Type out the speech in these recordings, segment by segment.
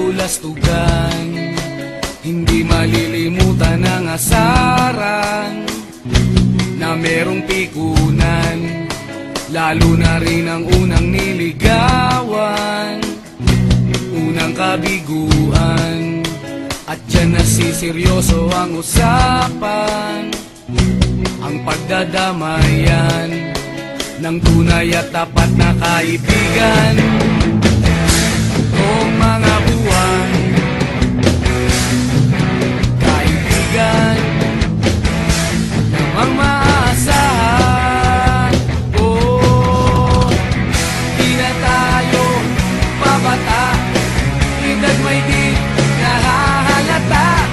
kabulastugan. Hindi malilimutan ang asaran na merong pikunan, lalo na rin ang unang niligawan, unang kabiguan. At dyan nasiseryoso ang usapan, ang pagdadamayan ng tunay at tapat na kaibigan. Kung mga buwan, kaibigan namang maaasahan. Oh, di na tayo pabata, edad may di nahahalata.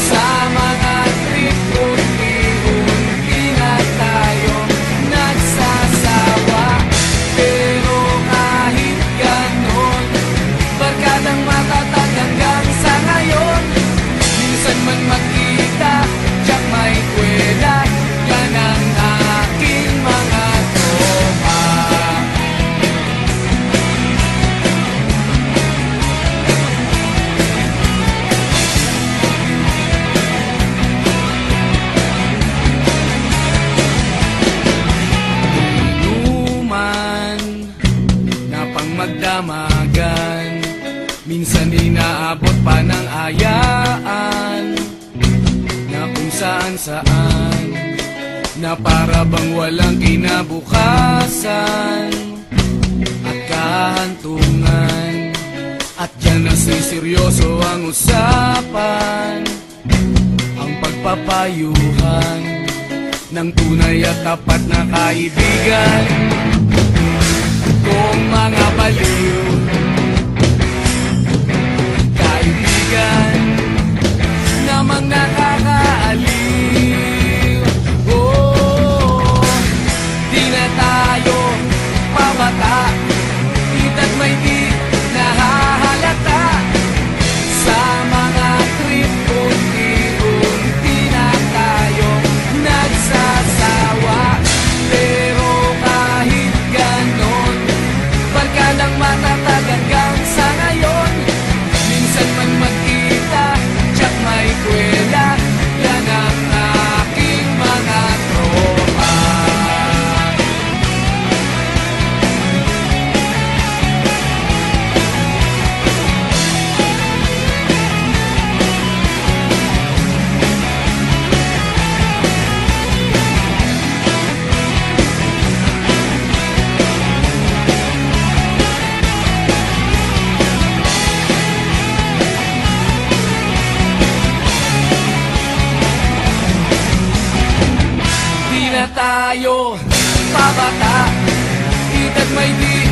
Sa mga trip unti-unti na tayo nagsasawa. Pero kahit ganon, barkadang matatag hanggang sa ngayon. Minsan man magkita, tiyak may kwela, yan ang aking mga tropa. Inuman na pang magdamagan, minsan inaabot pa ng ayaan, na kung saan-saan, na para bang walang kinabukasan at kahantungan. At dyan nasiseryoso ang usapan, ang pagpapayuhan ng tunay at tapat na kaibigan. Kung mga baliw, kaibigan namang nakakaaliw. Oh, di na tayo pabata, edad may di nahahalata. Sa mga trip unti-unti na tayo nagsasawa. Pero kahit ganon, barkadang matatag hanggang sa ngayon. Minsan man magkita, tiyak may kwela, yan ang aking mga tropa. Di na tayo pabata, edad may di